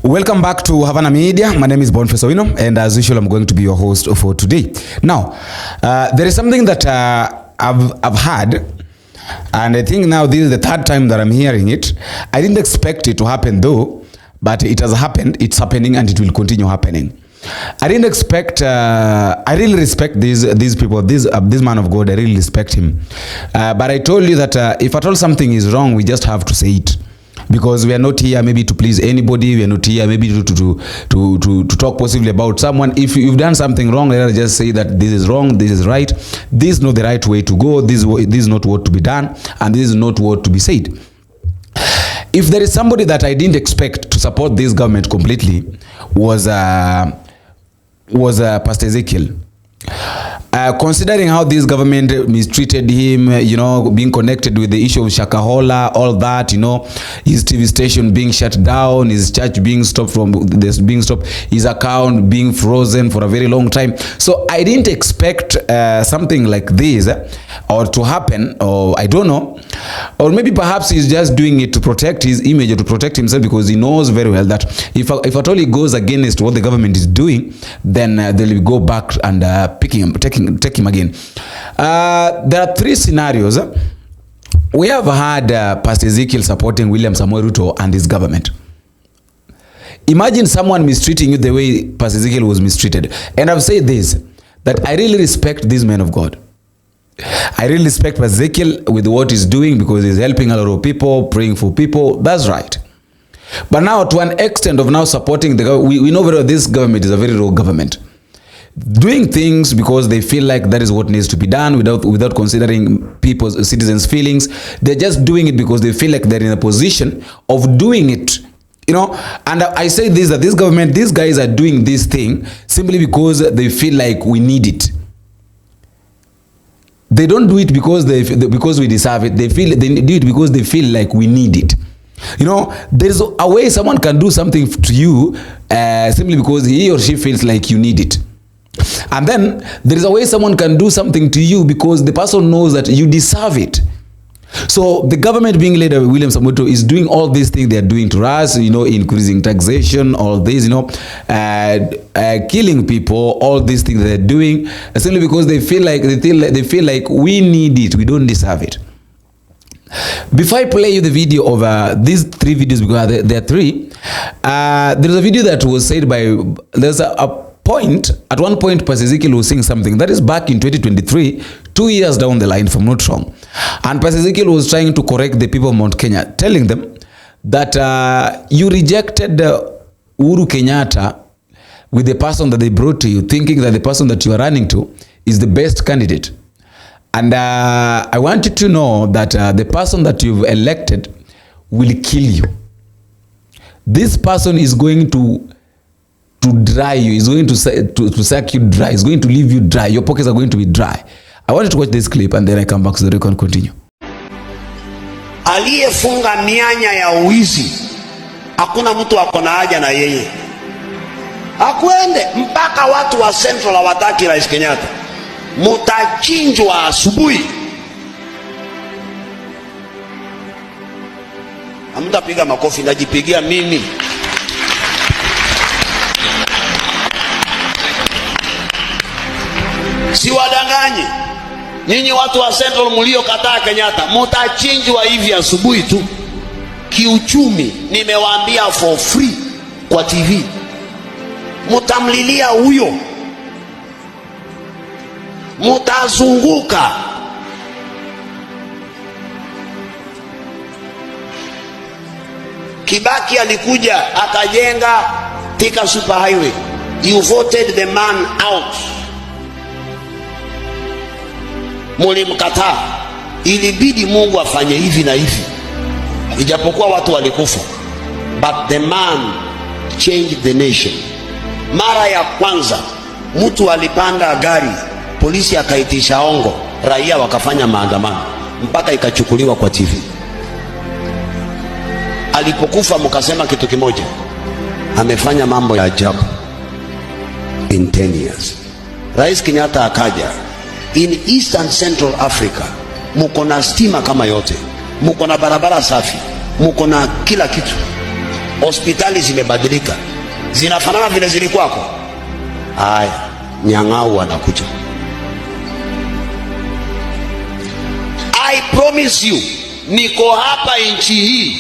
Welcome back to Havana Media. My name is Boniface Owino, and as usual, I'm going to be your host for today. Now, there is something that I've had, and I think now this is the third time that I'm hearing it. I didn't expect it to happen though, but it has happened, it's happening, and it will continue happening. I didn't expect, I really respect these people, this man of God, I really respect him. But I told you that if at all something is wrong, we just have to say it. Because we are not here maybe to please anybody. We are not here maybe to talk positively about someone. If you've done something wrong, let us just say that this is wrong, this is right. This is not the right way to go. This is not what to be done, and this is not what to be said. If there is somebody that I didn't expect to support this government completely, was Pastor Ezekiel. Considering how this government mistreated him, you know, being connected with the issue of Shakahola, all that, you know, his TV station being shut down, his church being stopped his account being frozen for a very long time. So I didn't expect something like this or to happen, or I don't know, or maybe perhaps he's just doing it to protect his image or to protect himself, because he knows very well that if at all he goes against what the government is doing, then they'll go back and take him again. There are three scenarios. We have had Pastor Ezekiel supporting William Samoei Ruto and his government. Imagine someone mistreating you the way Pastor Ezekiel was mistreated. And I've said this, that I really respect this man of God. I really respect Pastor Ezekiel with what he's doing, because he's helping a lot of people, praying for people. That's right. But now, to an extent of now supporting the government, we know very well this government is a very low government. Doing things because they feel like that is what needs to be done, without considering people's, citizens' feelings. They're just doing it because they feel like they're in a position of doing it, you know. And I say this, that this government, these guys are doing this thing simply because they feel like we need it. They don't do it because we deserve it. They do it because they feel like we need it. You know, there's a way someone can do something to you simply because he or she feels like you need it. And then there is a way someone can do something to you because the person knows that you deserve it. So the government being led by William Samoei Ruto is doing all these things they are doing to us, you know, increasing taxation, all this, you know, killing people, all these things they're doing, simply because they feel like we need it, we don't deserve it. Before I play you the video of these three videos, because there are three, there's a video that was said by, there's a point, at one point Pastor Ezekiel was saying something that is back in 2023, 2 years down the line, if I'm not wrong. And Pastor Ezekiel was trying to correct the people of Mount Kenya, telling them that you rejected Uhuru Kenyatta with the person that they brought to you, thinking that the person that you are running to is the best candidate. And I want you to know that the person that you've elected will kill you. This person is going to dry you, is going to suck you dry, is going to leave you dry, your pockets are going to be dry. I want you to watch this clip and then I come back so that we can continue. Aliyefunga mianya ya uizi, hakuna mtu akona haja na yeye. Akwende mpaka watu wa Central hawataki Rais Kenyatta. Mutachinjwa asubuhi. Hamtapiga makofi, najipigia mimi. Si wadanganyi. Nyinyi watu wa Central mulio kataa Kenyatta, mutachinjwa hivi asubuhi tu. Kiuchumi, nimewaambia for free kwa TV. Mutamlilia huyo. Mutazunguka. Kibaki alikuja akajenga Thika Super Highway. You voted the man out. Mulimkataa. Ilibidi Mungu afanye hivi na hivi, ijapokuwa watu walikufa, but the man changed the nation. Mara ya kwanza mtu alipanda gari, polisi akaitisha ongo, raia wakafanya maandamano, mpaka ikachukuliwa kwa TV. Alipokufa mkasema kitu kimoja, amefanya mambo ya ajabu in 10 years. Rais Kenyatta akaja. In East and Central Africa muko na stima kama yote, muko na barabara safi, muko na kila kitu. hospitali zimebadilika, zinafanana vile zilikuwako. Haya, nyang'au anakuja. I promise you, niko hapa nchi hii,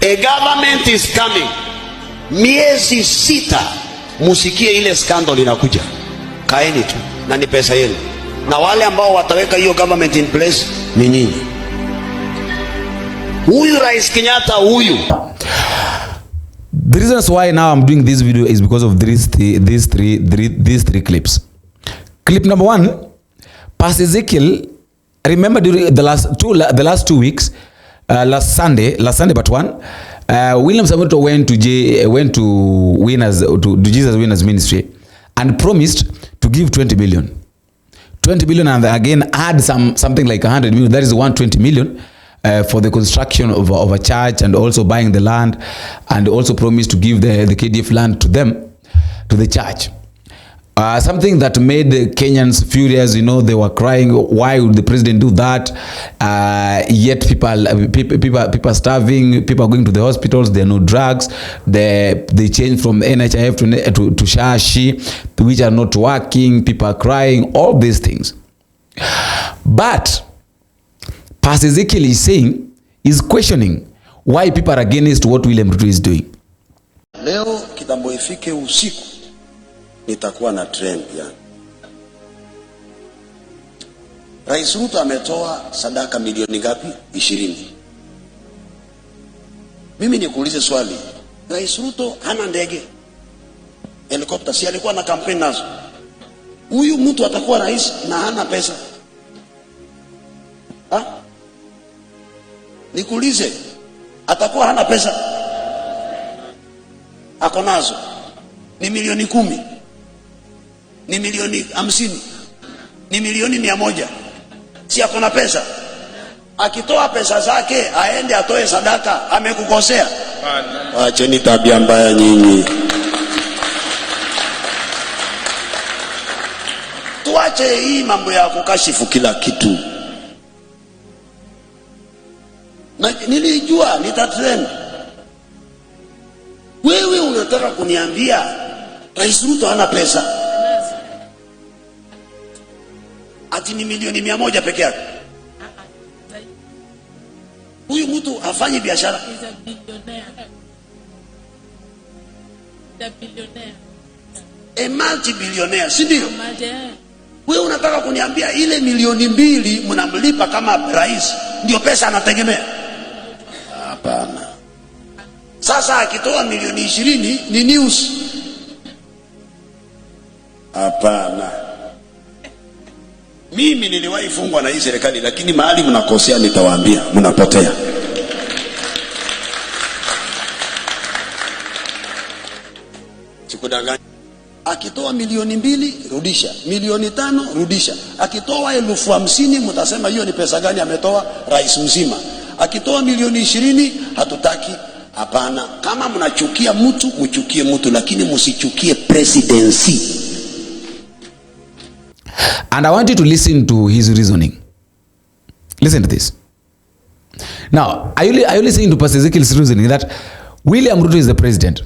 a government is coming. Miezi 6 musikie ile scandal inakuja. Kaeni tu na ni pesa yenu, na wale ambao wataweka hiyo government in place ni nyinyi. Huyu Rais Kenyatta huyu. The reasons why now I'm doing this video is because of these three clips. Clip number 1, Pastor Ezekiel. Remember during the last 2 weeks, last Sunday but one, William Samoei went to Jesus Winners Ministry and promised to give 20 billion, and again add something like 100 million. That is 120 million for the construction of a church, and also buying the land, and also promised to give the KDF land to the church. Something that made the Kenyans furious. You know, they were crying, why would the president do that? Yet people starving, people are going to the hospitals, there are no drugs, they change from NHIF to Shashi, which are not working, people are crying, all these things. But Pastor Ezekiel is questioning why people are against what William Ruto is doing. Leo kitambo ifike usiku nitakuwa na trend yani. Rais Ruto ametoa sadaka milioni ngapi? 20. Mimi nikuulize swali. Rais Ruto hana ndege, helicopter, si alikuwa na kampeni nazo? Huyu mtu atakuwa rais na hana pesa? Ha? Nikuulize, atakuwa hana pesa? Ako nazo. Ni milioni 10. Ni milioni 50, ni milioni 100. Si ako na pesa? Akitoa pesa zake aende atoe sadaka, amekukosea? Acheni tabia mbaya nyinyi. Tuache hii mambo ya kukashifu kila kitu. Na nilijua nitatrend. Wewe unataka kuniambia Rais Ruto hana pesa? Ati ni milioni 100 peke yake? Huyu mtu hafanyi biashara. He's a billionaire. The billionaire. A multi-billionaire, si ndio? Wewe unataka kuniambia ile milioni 2 mnamlipa kama rais ndio pesa anategemea? Hapana. Sasa akitoa milioni 20 ni news? Hapana. Mimi niliwahi fungwa na hii serikali, lakini mahali mnakosea nitawaambia, mnapotea. Sikudanganya. Akitoa milioni 2 rudisha, milioni 5 rudisha. Akitoa 50,000 mtasema hiyo ni pesa gani ametoa rais mzima. Akitoa milioni 20 hatutaki. Hapana, kama mnachukia mtu mchukie mtu, lakini msichukie presidency. And I want you to listen to his reasoning. Listen to this. Now, are you listening to Pastor Ezekiel's reasoning that William Ruto is the president?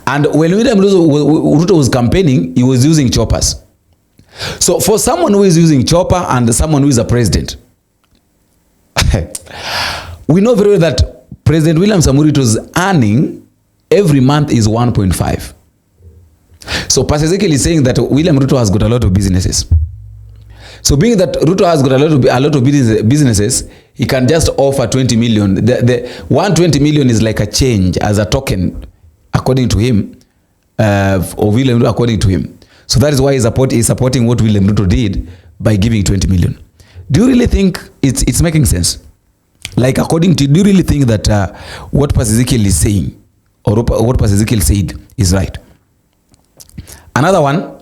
And when William Ruto was campaigning, he was using choppers. So for someone who is using chopper and someone who is a president, we know very well that President William Samoei Ruto's earning every month is 1.5. So Pastor Ezekiel is saying that William Ruto has got a lot of businesses. So being that Ruto has got a lot of businesses, he can just offer 20 million. The 120 million is like a change as a token, according to him, of William Ruto, according to him. So that is why he's supporting what William Ruto did by giving 20 million. Do you really think it's making sense? Like, according to, do you really think that what Pastor Ezekiel is saying, or what Pastor Ezekiel said, is right? Another one,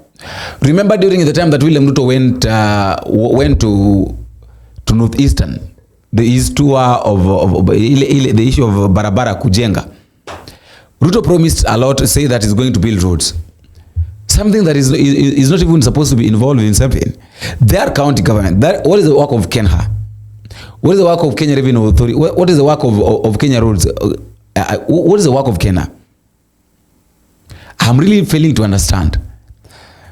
remember during the time that William Ruto went to Northeastern, the East tour of the issue of Barabara Kujenga, Ruto promised a lot to say that he's going to build roads. Something that is not even supposed to be involved in something. Their county government, what is the work of Kenha? What is the work of Kenya Revenue Authority? What is the work of Kenya Roads? what is the work of Kenya? I'm really failing to understand.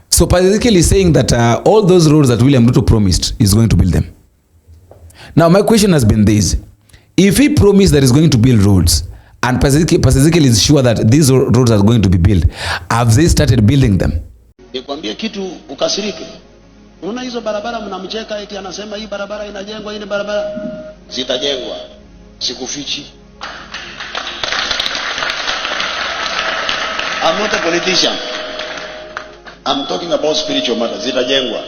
So Pastor Ezekiel is saying that all those roads that William Ruto promised is going to build them. Now my question has been this: if he promised that he's going to build roads, and Pastor Ezekiel is sure that these roads are going to be built, have they started building them? Nikwambie kitu ukasirike. Unaona hizo barabara mnamcheka eti anasema hii barabara inajengwa, hii barabara zitajengwa. Sikufichi. I'm not a politician. I'm talking about spiritual matters. Zitajengwa.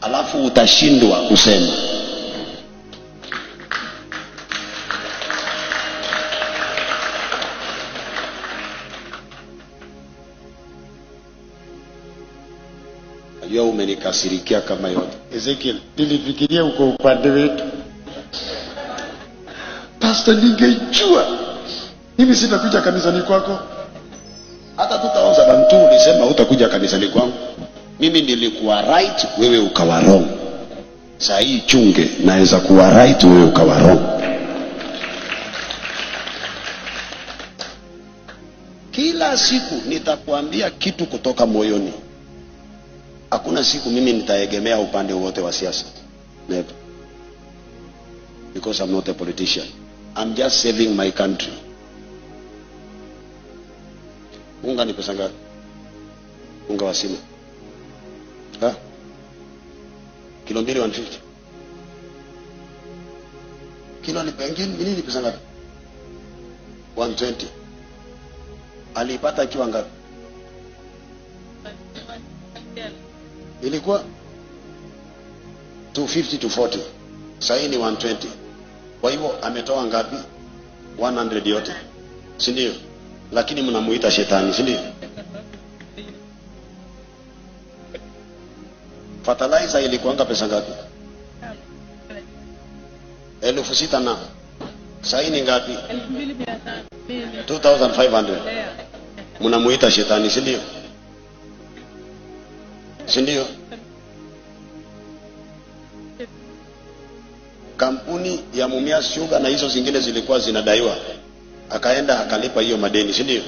Alafu utashindwa kusema. Yo umenikasirikia kama yote. Ezekiel, nilifikiria uko upande wetu. Pastor, ningejua mimi sitakuja kanisani kwako. Hata 2002 ulisema utakuja kanisani kwangu. Mimi nilikuwa right, wewe ukawa wrong. Saa hii chunge, naweza kuwa right, wewe ukawa wrong. Kila siku nitakwambia kitu kutoka moyoni. Hakuna siku mimi nitaegemea upande wote wa siasa. Never. Because I'm not a politician. I'm just saving my country. Unga ni pesa ngapi? Unga wa sima. Ha? Kilo 2 150. Kilo ni pengine ni pesa ngapi? 120. Alipata kiwa ngapi? Ilikuwa 250 to 40. Sasa ni 120. Kwa hivyo ametoa ngapi? 100 yote. Si ndio? Lakini mnamuita shetani, si ndio? Fertilizer ilikuwa pesa ngapi? 6,000 na. Sasa ni ngapi? 2,500. Mnamuita shetani, si ndio? Si ndio? Kampuni ya Mumia Sugar na hizo zingine zilikuwa zinadaiwa. Akaenda akalipa hiyo madeni, si ndio?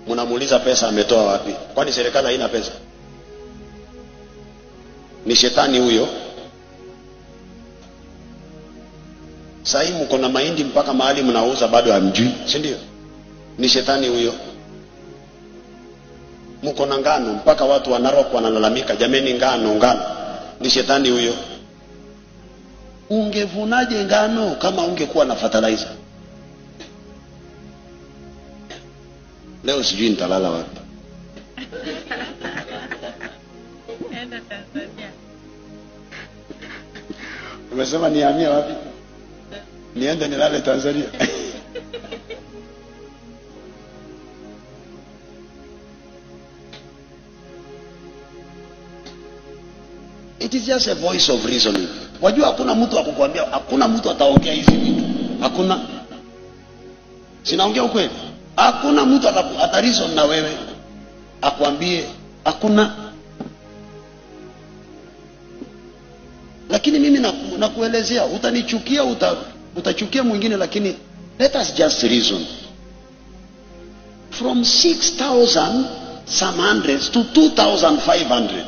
Mnamuuliza pesa ametoa wapi? Kwani serikali haina pesa? Ni shetani huyo. Sasa mko na mahindi mpaka mahali mnauza bado hamjui, si ndio? Ni shetani huyo. Mko na ngano mpaka watu wa Narok wanalalamika, jameni ngano. Ni shetani huyo. Ungevunaje ngano kama ungekuwa na fertilizer? Leo sijui nitalala wapi. Enda Tanzania. Umesema nihamie wapi? Niende nilale Tanzania. It is just a voice of reasoning. Wajua hakuna mtu akukwambia, hakuna mtu ataongea hivi vitu. Hakuna. Sinaongea ukweli. Hakuna mtu atareason na wewe akwambie, hakuna. Lakini mimi nakuelezea, utanichukia, utachukia mwingine, lakini let us just reason. From 6,000 some hundreds to 2,500.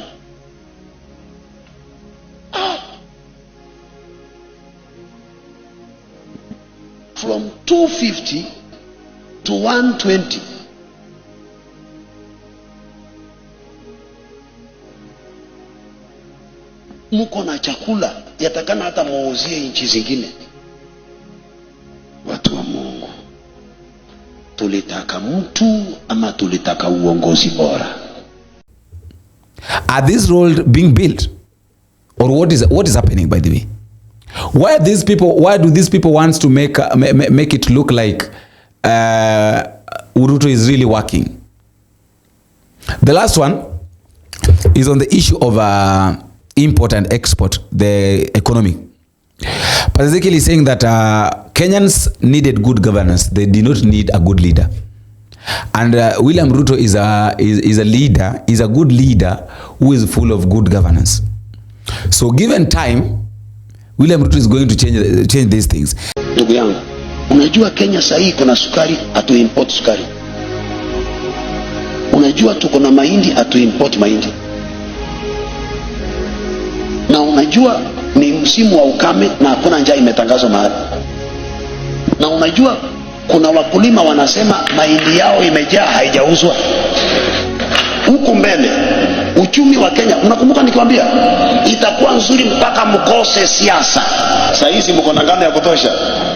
From 250 to 120. Mko na chakula yatakana hata muuzie nchi zingine. Watu wa Mungu, tulitaka mtu ama tulitaka uongozi bora? Are these roads being built, or what is happening? By the way, why do these people want to make it look like Ruto is really working? The last one is on the issue of import and export, the economy. Pastor Ezekiel is saying that Kenyans needed good governance. They did not need a good leader. And William Ruto is a leader, is a good leader who is full of good governance. So given time, William Ruto is going to change these things. Ndugu yangu, Unajua Kenya sasa hii kuna sukari, atu import sukari. Unajua tuko na mahindi, atu import mahindi. Na unajua ni msimu wa ukame na hakuna njaa imetangazwa mahali. Na unajua kuna wakulima wanasema mahindi yao imejaa haijauzwa. Huko mbele uchumi wa Kenya, unakumbuka nikiwaambia itakuwa nzuri mpaka mkose siasa. Sasa hizi mko na ngano ya kutosha,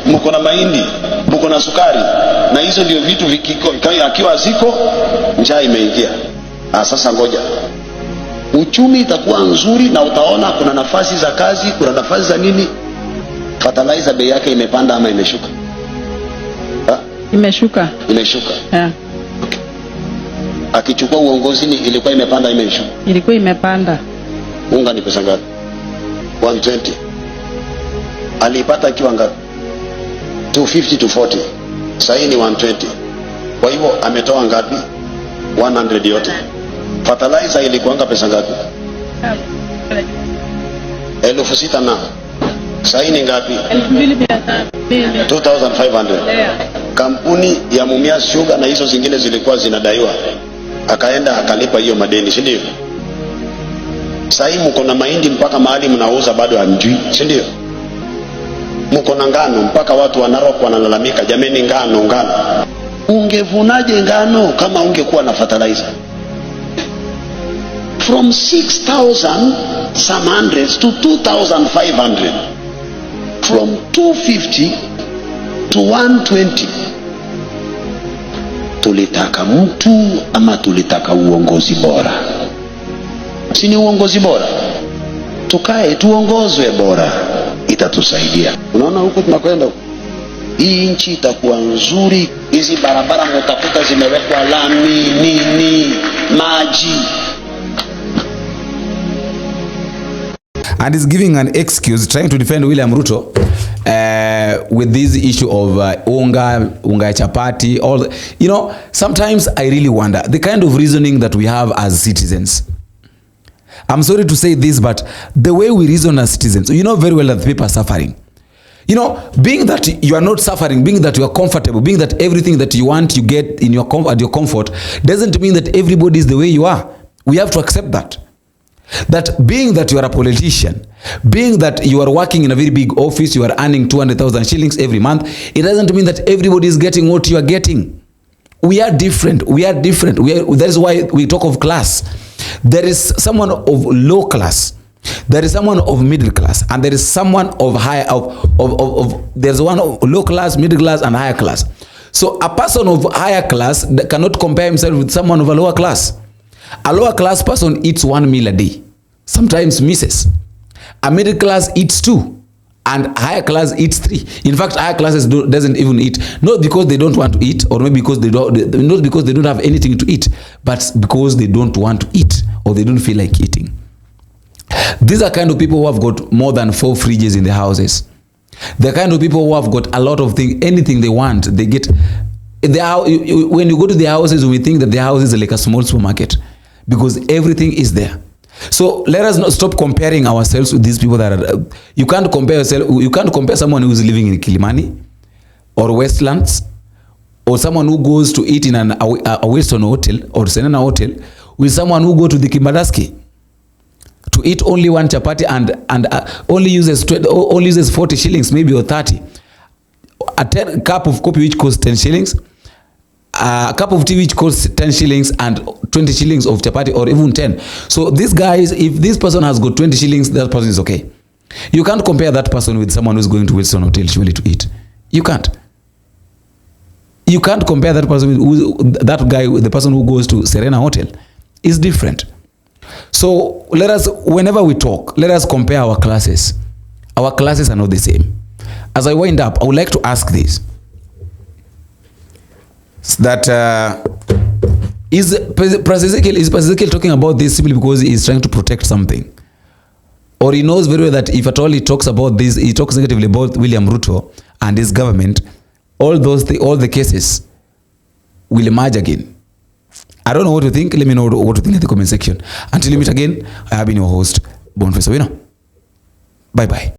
mko na mahindi, mko na sukari, na hizo ndio vitu akiwa ziko njaa imeingia. Sasa ngoja uchumi itakuwa nzuri na utaona kuna nafasi za kazi, kuna nafasi za nini. Fertilizer bei yake imepanda ama imeshuka? Imeshuka. Imeshuka. Yeah. Akichukua uongozi ilikuwa imepanda imeshuka? Ilikuwa imepanda. Unga ni pesa ngapi? 120. Alipata akiwa ngapi? 250 to 40. Sasa hii ni 120. Kwa hivyo ametoa ngapi? 100 yote. Fertilizer ilikuwa pesa ngapi? 6,000 na. Sasa hii ni ngapi? 2,500. Kampuni ya Mumia Sugar na hizo zingine zilikuwa zinadaiwa, akaenda akalipa hiyo madeni, si ndio? Sasa hii mko na mahindi mpaka mahali mnauza bado hamjui, si ndio? Mko na ngano mpaka watu wa Narok wanalalamika, jameni ngano. Ungevunaje ngano kama ungekuwa na fertilizer? From 6,000 some hundreds to 2,500, from 250 to 120. Tulitaka mtu ama tulitaka uongozi bora? Si ni uongozi bora? Tukae tuongozwe bora, itatusaidia. Unaona huko tunakwenda, hii nchi itakuwa nzuri. Hizi barabara mtakuta zimewekwa lami, nini, maji. And is giving an excuse, trying to defend William Ruto with this issue of unga chapati, all sometimes I really wonder the kind of reasoning that we have as citizens. I'm sorry to say this, but the way we reason as citizens, you know very well that people are suffering. Being that you are not suffering, being that you are comfortable, being that everything that you want you get in your at your comfort, doesn't mean that everybody is the way you are. We have to accept that. That being that you are a politician, being that you are working in a very big office, you are earning 200,000 shillings every month, it doesn't mean that everybody is getting what you are getting. We are different. That is why we talk of class. There is someone of low class, there is someone of middle class, and there is someone of high there's one of low class, middle class, and higher class. So a person of higher class cannot compare himself with someone of a lower class. A lower class person eats 1 meal a day, sometimes misses. A middle class eats 2, and higher class eats 3. In fact, higher classes doesn't even eat, not because they don't want to eat, or maybe because not because they don't have anything to eat, but because they don't want to eat, or they don't feel like eating. These are kind of people who have got more than 4 fridges in their houses. The kind of people who have got a lot of things, anything they want, they get. When you go to their houses, we think that their house is like a small supermarket, because everything is there. So let us not stop comparing ourselves with these people that are. You can't compare yourself. You can't compare someone who is living in Kilimani or Westlands, or someone who goes to eat in a Western hotel or Serena hotel, with someone who go to the Kimbadaski to eat only 1 chapati and only uses 40 shillings maybe, or 30. A cup of coffee which costs 10 shillings. A cup of tea which costs 10 shillings and 20 shillings of chapati, or even 10. So these guys, if this person has got 20 shillings, that person is okay. You can't compare that person with someone who's going to Wilson Hotel surely to eat. You can't. You can't compare that person with that guy with the person who goes to Serena Hotel. It's different. So let us, whenever we talk, let us compare our classes. Our classes are not the same. As I wind up, I would like to ask this. That is Pastor Ezekiel talking about this simply because he is trying to protect something, or he knows very well that if at all he talks about this, he talks negatively about William Ruto and his government, all the cases will emerge again. I don't know what to think. Let me know what to think in the comment section. Until we meet again, I have been your host, Boniface Owino. Bye bye.